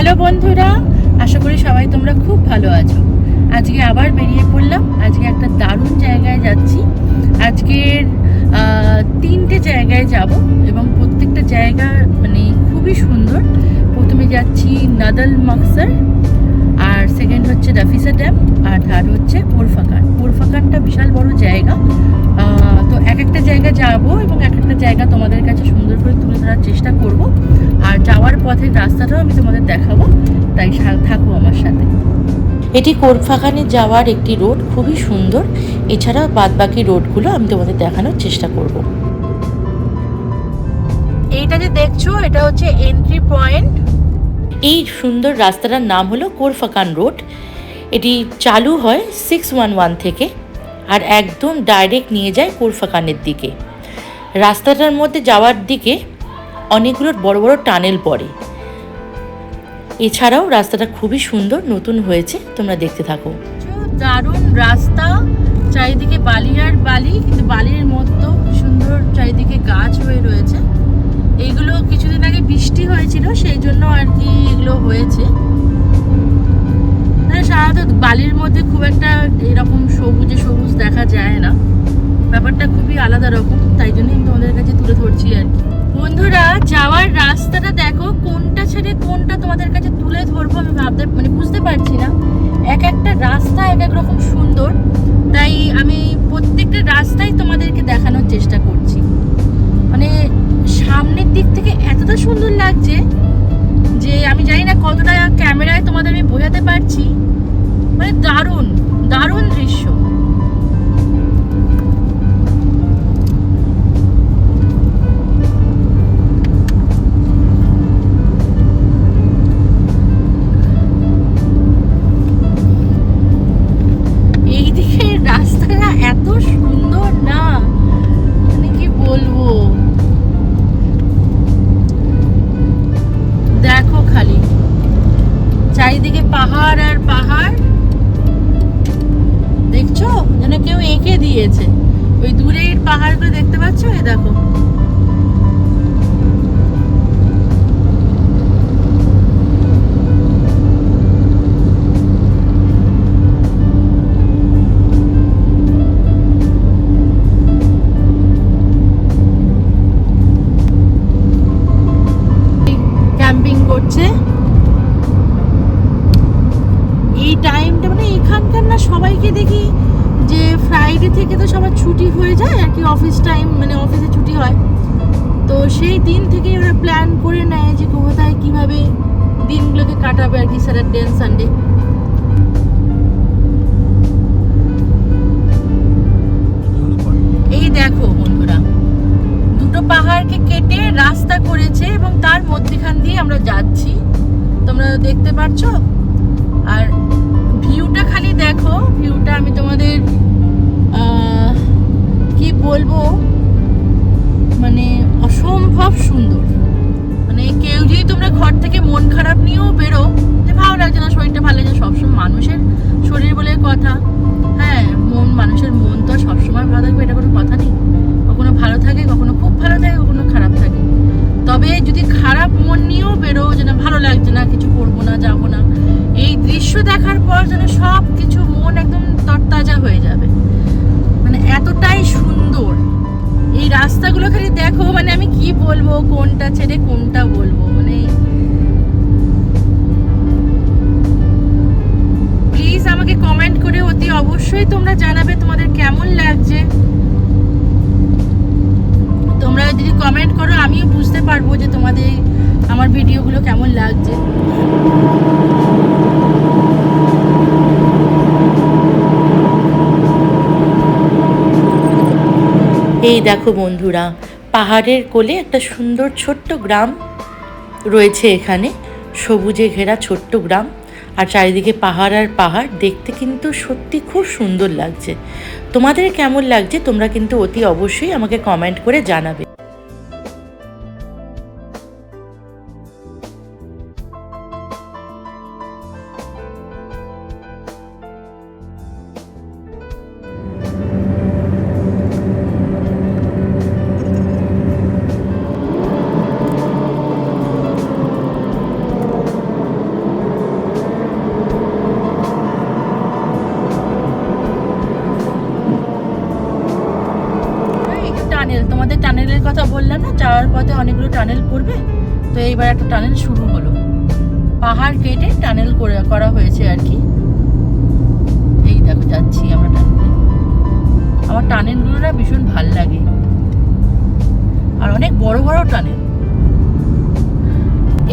Hello বন্ধুরা, আশা করি সবাই তোমরা খুব ভালো আছো। আজকে আবার বেরিয়ে পড়লাম। আজকে একটা দারুণ জায়গায় যাচ্ছি। আজকের 3টে জায়গায় যাব এবং প্রত্যেকটা জায়গা মানে খুবই সুন্দর। প্রথমে যাচ্ছি নাদল মকসর, আর সেকেন্ড হচ্ছে রাফিসা ড্যাম, আর থার্ড হচ্ছে কোরফাকান। কোরফাকানটা বিশাল বড় জায়গা। তো এক একটা জায়গা যাব এবং এক একটা জায়গা তোমাদের কাছে সুন্দর করে তুলে ধরার চেষ্টা করব। আর যাওয়ার পথের রাস্তাটাও আমি তোমাদের দেখাবো, তাই থাকো আমার সাথে। এটি কোরফাকানে যাওয়ার একটি রোড, খুবই সুন্দর। এছাড়া বাদবাকি রোডগুলো আমি তোমাদের দেখানোর চেষ্টা করব। এইটা যে দেখছো, এটা হচ্ছে এন্ট্রি পয়েন্ট। এই সুন্দর রাস্তাটার নাম হলো কোরফাকান রোড। এটি চালু হয় 611 থেকে আর একদম ডাইরেক্ট নিয়ে যায় কোরফাকানের দিকে। রাস্তাটার মধ্যে যাওয়ার দিকে অনেকগুলো বড় বড় টানেল পড়ে। এছাড়াও রাস্তাটা খুবই সুন্দর, নতুন হয়েছে, তোমরা দেখতে থাকো। দারুণ রাস্তা, চারিদিকে বালি আর বালি, কিন্তু বালির মধ্যে সুন্দর চারিদিকে গাছ হয়ে রয়েছে। এইগুলো কিছুদিন আগে বৃষ্টি হয়েছিল, সেই জন্য আর কি এগুলো হয়েছে। সাধারণত বালির মধ্যে খুব একটা এরকম সবুজে সবুজ দেখা যায় না, ব্যাপারটা খুবই আলাদা রকম, তাই জন্যই আমি তোমাদের কাছে তুলে ধরছি আর কি। বন্ধুরা, যাওয়ার রাস্তাটা দেখো, কোনটা ছেড়ে কোনটা তোমাদের কাছে তুলে ধরবো আমি বুঝতে পারছি না। এক একটা রাস্তা এক এক রকম সুন্দর, তাই আমি প্রত্যেকটা রাস্তাই তোমাদেরকে দেখানোর চেষ্টা করছি। মানে সামনের দিক থেকে এতটা সুন্দর লাগছে যে আমি জানি না কতটা ক্যামেরায় তোমাদের আমি বোঝাতে পারছি। মানে দারুণ দারুণ দৃশ্য। এইদিকে রাস্তাটা এত সুন্দর না, মানে কি বলবো। দেখো খালি চারিদিকে পাহাড় আর পাহাড়, দেখছো যেন কেউ এঁকে দিয়েছে। ওই দূরের পাহাড়গুলো দেখতে পাচ্ছ, এই দেখো। ক্যাম্পিং করছে এই টাইমটা, মানে এখানকার না সবাইকে দেখি যে ফ্রাইডে থেকে তো সবার ছুটি হয়ে যায় আর কি, অফিস টাইম, মানে অফিসে ছুটি হয়। তো সেই দিন থেকে ওরা প্ল্যান করে নেয় যে কোথায় কিভাবে দিনগুলোকে কাটাবে আর কি, স্যাটারডে অ্যান্ড সানডে। এই দেখো বন্ধুরা, দুটো পাহাড়কে কেটে রাস্তা করেছে এবং তার মধ্যখান দিয়ে আমরা যাচ্ছি, তোমরা দেখতে পাচ্ছ। আর ভিউটা খালি দেখো, ভিউটা আমি তোমাদের কি বলবো, মানে অসম্ভব সুন্দর। মানে কেউ যদি তোমরা ঘর থেকে মন খারাপ নিয়েও বেরো, যে ভালো লাগছে না, শরীরটা ভালো লাগছে, সবসময় মানুষের শরীর বলে কথা, হ্যাঁ মানুষের মন তো সবসময় ভালো থাকবে এটা কোনো কথা নেই। কখনো ভালো থাকে, কখনো খুব ভালো থাকে, কখনো খারাপ থাকে। তবে যদি খারাপ মন নিয়েও বেরো, যে না ভালো লাগছে না, কিছু করবো না, যাবো না, এই দৃশ্য দেখার পর যেন সব কিছু মন একদম তরতাজা হয়ে যাবে। মানে এতটাই সুন্দর এই রাস্তাগুলো, খালি দেখো, মানে আমি কি বলবো, কোনটা ছেড়ে কোনটা বলবো। মানে প্লিজ আমাকে কমেন্ট করে অতি অবশ্যই তোমরা জানাবে তোমাদের কেমন লাগছে। তোমরা যদি কমেন্ট করো আমিও বুঝতে পারবো যে তোমাদের আমার ভিডিওগুলো কেমন লাগছে। এই দেখো বন্ধুরা, পাহাড়ের কোলে একটা সুন্দর ছোট্ট গ্রাম রয়েছে এখানে, সবুজে ঘেরা ছোট্ট গ্রাম, আর চারিদিকে পাহাড় আর পাহাড়, দেখতে কিন্তু সত্যি খুব সুন্দর লাগছে। তোমাদের কেমন লাগছে তোমরা কিন্তু অতি অবশ্যই আমাকে কমেন্ট করে জানাবে। যাওয়ার পথে অনেকগুলো টানেল পড়বে, তো এইবার একটা টানেল শুরু হলো, পাহাড় কেটে টানেল করা হয়েছে আর কি। এই দেখো যাচ্ছি আমরা টানেলে। আমার টানেলগুলো না ভীষণ ভাল লাগে, আর অনেক বড় বড় টানেল।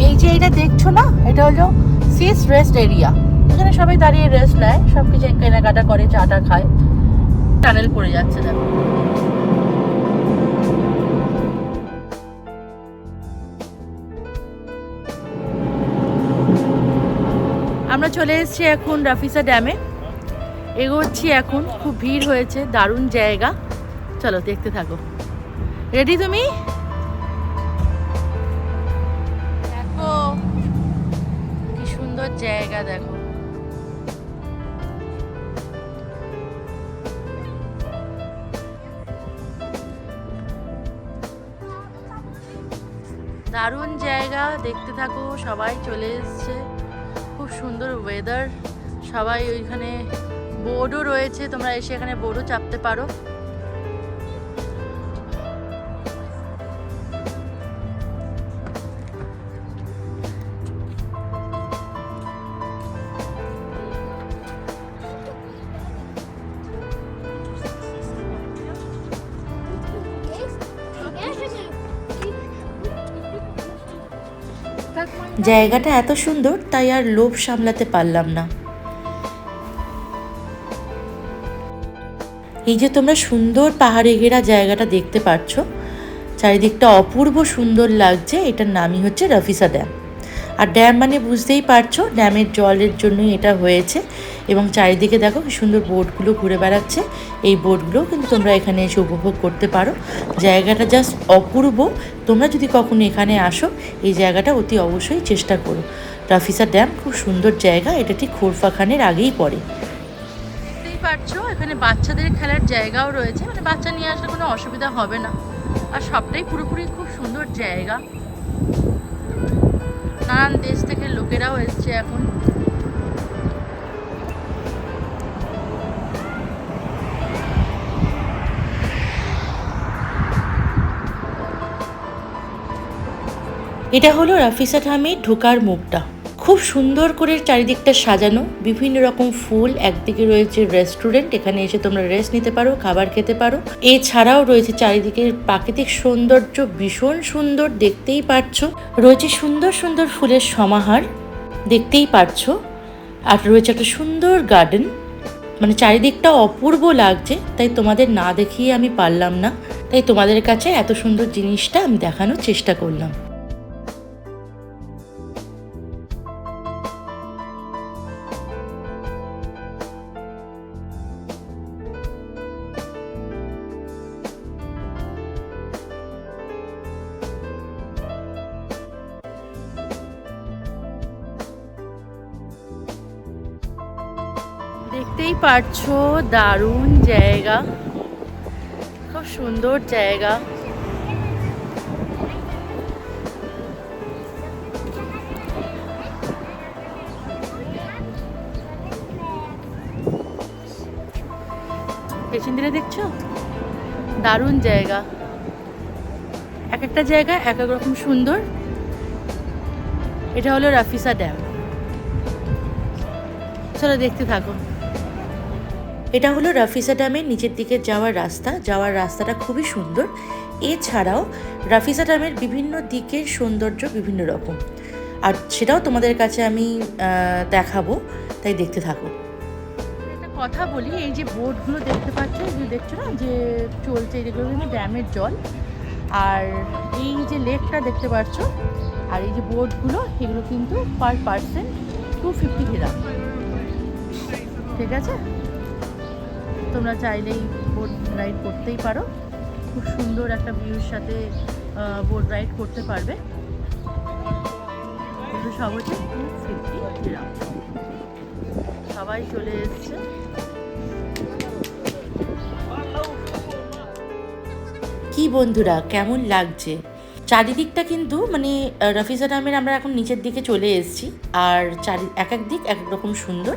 এই যে এটা দেখছো না, এটা হলো সিস রেস্ট এরিয়া। এখানে সবাই দাঁড়িয়ে রেস্ট নেয়, সবকিছু কেনাকাটা করে, চাটা খায়। টানেল পড়ে যাচ্ছে দেখো। আমরা চলে এসেছি এখন রাফিসা ড্যামে, এগোচ্ছি এখন। খুব ভিড় হয়েছে, দারুণ জায়গা। চলো দেখতে থাকো। রেডি তুমি? দেখো কি সুন্দর জায়গা, দেখো। দারুণ জায়গা, দেখতে থাকো। সবাই চলে এসছে, খুব সুন্দর ওয়েদার। সবাই ওইখানে বোর্ডও রয়েছে, তোমরা এসে এখানে বোর্ডও চাপতে পারো। জায়গাটা এত সুন্দর, তাই আর লোভ সামলাতে পারলাম না। এই যে তোমরা সুন্দর পাহাড়ে ঘেরা জায়গাটা দেখতে পাচ্ছ, চারিদিকটা অপূর্ব সুন্দর লাগছে। এটার নামই হচ্ছে রাফিসা ড্যাম। আর ড্যাম মানে বুঝতেই পারছো, ড্যামের জলের জন্যই এটা হয়েছে। এবং চারিদিকে দেখো কি সুন্দর বোটগুলো ঘুরে বেড়াচ্ছে। এই বোটগুলোও কিন্তু তোমরা এখানে এসে উপভোগ করতে পারো। জায়গাটা জাস্ট অপূর্ব। তোমরা যদি কখনো এখানে আসো, এই জায়গাটা অতি অবশ্যই চেষ্টা করো। রাফিসা ড্যাম খুব সুন্দর জায়গা, এটা ঠিক খোরফা খানের আগেই পড়ে। দেখতেই পাচ্ছ এখানে বাচ্চাদের খেলার জায়গাও রয়েছে, মানে বাচ্চা নিয়ে আসলে কোনো অসুবিধা হবে না। আর সবটাই পুরোপুরি খুব সুন্দর জায়গা। নানান দেশ থেকে লোকেরাও এসছে এখন। এটা হলো রাফিসা ড্যামের ঢোকার মুখটা। খুব সুন্দর করে চারিদিকটা সাজানো, বিভিন্ন রকম ফুল। একদিকে রয়েছে রেস্টুরেন্ট, এখানে এসে তোমরা রেস্ট নিতে পারো, খাবার খেতে পারো। এছাড়াও রয়েছে চারিদিকের প্রাকৃতিক সৌন্দর্য, ভীষণ সুন্দর, দেখতেই পারছো। রয়েছে সুন্দর সুন্দর ফুলের সমাহার, দেখতেই পারছো। আর রয়েছে একটা সুন্দর গার্ডেন, মানে চারিদিকটা অপূর্ব লাগছে। তাই তোমাদের না দেখিয়ে আমি পারলাম না, তাই তোমাদের কাছে এত সুন্দর জিনিসটা আমি দেখানোর চেষ্টা করলাম। দেখতেই পারছো দারুণ জায়গা, খুব সুন্দর জায়গা। পেছন দিকে দেখছো, দারুণ জায়গা। এক একটা জায়গা এক এক রকম সুন্দর। এটা হলো রাফিসা ড্যাম। চলো দেখতে থাকো। এটা হলো রাফিসা ড্যামের নিচের দিকে যাওয়ার রাস্তা। যাওয়ার রাস্তাটা খুবই সুন্দর। এছাড়াও রাফিসা ড্যামের বিভিন্ন দিকের সৌন্দর্য বিভিন্ন রকম, আর সেটাও তোমাদের কাছে আমি দেখাবো, তাই দেখতে থাকো। একটা কথা বলি, এই যে বোটগুলো দেখতে পাচ্ছ, এগুলো দেখছো না যে চলছে, এগুলো কিন্তু ড্যামের জল। আর এই যে লেকটা দেখতে পাচ্ছ, আর এই যে বোটগুলো, এগুলো কিন্তু পার পার্সন 250 দিরাম। ঠিক আছে, তোমরা চাইলেই বোট রাইড করতেই পারো। খুব সুন্দর একটা ভিউর সাথে বোট রাইড করতে পারবে। কিন্তু সব হচ্ছে 250 দিরাম। সবাই চলে এসছে। কি বন্ধুরা, কেমন লাগছে? চারিদিকটা কিন্তু মানে রাফিসা ড্যামের আমরা এখন নিচের দিকে চলে এসেছি, আর এক এক দিক এক এক রকম সুন্দর।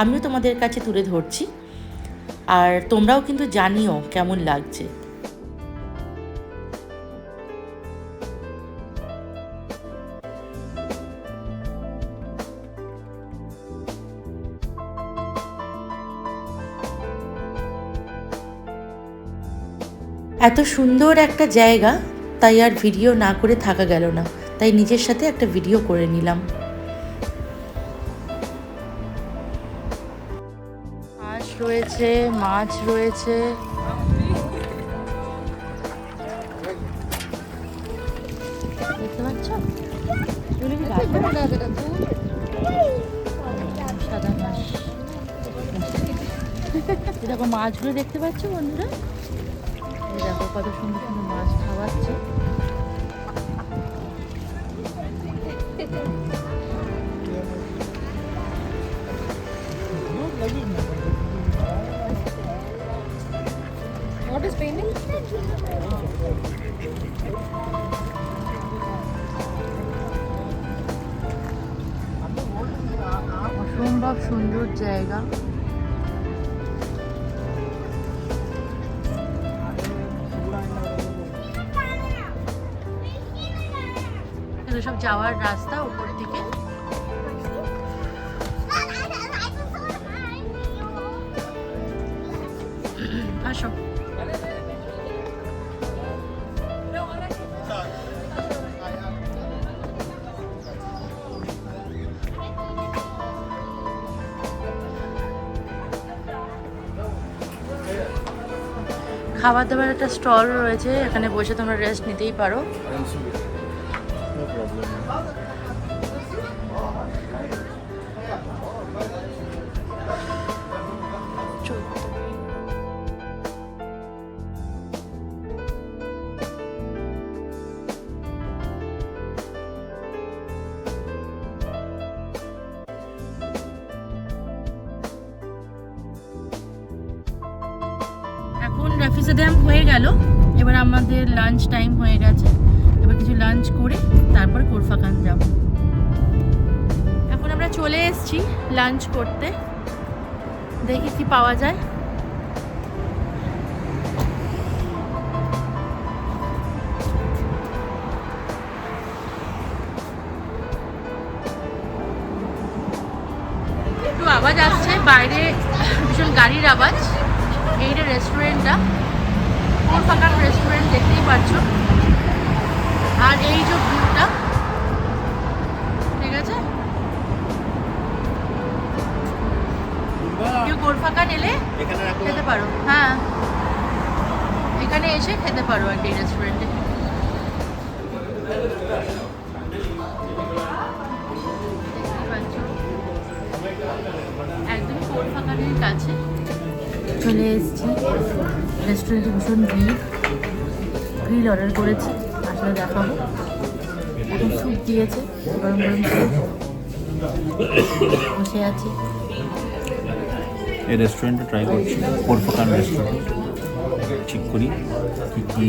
আমিও তোমাদের কাছে তুলে ধরছি, আর তোমরাও কিন্তু জানিও কেমন লাগছে। এত সুন্দর একটা জায়গা, তাই আর ভিডিও না করে থাকা গেল না, তাই নিজের সাথে একটা ভিডিও করে নিলাম। হাঁস রয়েছে, মাছ রয়েছে, দেখতে পাচ্ছ? সাদা মাছ। দেখো মাছগুলো দেখতে পাচ্ছ বন্ধুরা, দেখো কত সুন্দর সুন্দর মাছ খাওয়াচ্ছে। What is painting? অসম্ভব সুন্দর জায়গা। এগুলো সব যাওয়ার রাস্তা উপর দিকে। আসো। খাবার দাবার একটা স্টল রয়েছে, এখানে বসে তোমরা রেস্ট নিতেই পারো। এখন রেফিউজি ড্যাম হয়ে গেল, এবার আমাদের লাঞ্চ টাইম হয়ে গেছে। এবার কিছু লাঞ্চ করে তারপর কোরফাখান যাব। এখন আমরা চলে এসেছি লাঞ্চ করতে, দেখি কি পাওয়া যায়। একটু আওয়াজ আসছে বাইরে, ভীষণ গাড়ির আওয়াজ। এইটা রেস্টুরেন্টটা, কোরফাখান রেস্টুরেন্ট, দেখতেই পাচ্ছ। আর এই যে ভিউটা, ঠিক আছে, কেউ কোরফাখান এলে খেতে পারো। হ্যাঁ, এখানে এসে খেতে পারো আর কি রেস্টুরেন্টে। একদম কোরফাখানের কাছে চলে এসেছি। রেস্টুরেন্টে ভীষণ গ্রিল অর্ডার করেছি, আসলে দেখাবো। এখন স্যুপ দিয়েছে, গরম গরম স্যুপ, বসে আছি। এই রেস্টুরেন্টে ট্রাই করছি, কোরফাখান রেস্টুরেন্ট। ঠিক করি কী কী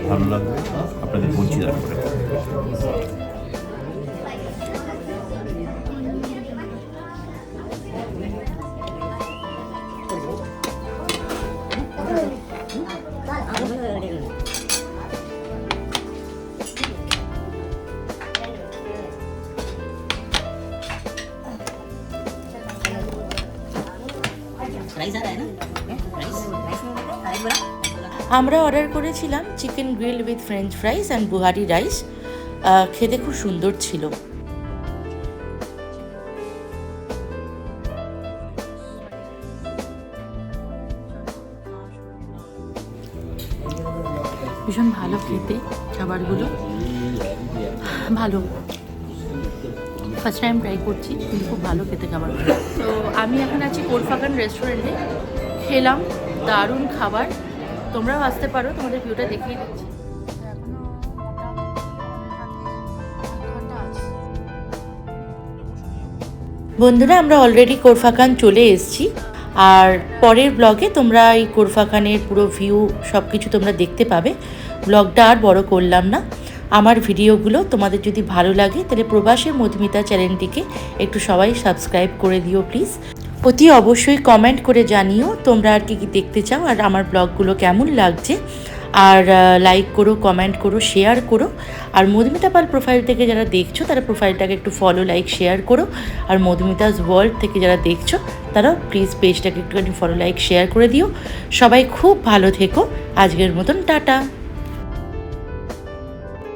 ভালো লাগবে আপনাদের বলছি তারপরে। আমরা অর্ডার করেছিলাম chicken grill with French fries and Bukhari rice. খেতে খুব সুন্দর ছিল। ভীষণ ভালো খেতে খাবারগুলো, ভালো। ফার্স্ট টাইম ট্রাই করছি, কিন্তু খুব ভালো খেতে খাবারগুলো। তো আমি এখন আছি কোরফাখান রেস্টুরেন্টে, খেলাম দারুণ খাবার। তোমরাও আসতে পারো, তোমাদের ভিউটা দেখিয়ে দিচ্ছি। বন্ধুরা, আমরা অলরেডি কোরফাখান চলে এসেছি, আর পরের ব্লগে তোমরা এই কোরফাখানের পুরো ভিউ সব কিছু তোমরা দেখতে পাবে। ব্লগটা আর বড় করলাম না। আমার ভিডিওগুলো তোমাদের যদি ভালো লাগে তাহলে প্রবাসের মধুমিতা চ্যানেলটিকে একটু সবাই সাবস্ক্রাইব করে দিও প্লিজ। অতি অবশ্যই কমেন্ট করে জানিও তোমরা আর কি কি দেখতে চাও, আর আমার ব্লগগুলো কেমন লাগছে। আর লাইক করো, কমেন্ট করো, শেয়ার করো। আর মধুমিতা পাল প্রোফাইল থেকে যারা দেখছো তারা প্রোফাইলটাকে একটু ফলো, লাইক, শেয়ার করো। আর মধুমিতাস ওয়ার্ল্ড থেকে যারা দেখছো তারা প্লিজ পেজটাকে একটুখানি ফলো, লাইক, শেয়ার করে দিও। সবাই খুব ভালো থেকো। আজকের মতন টাটা।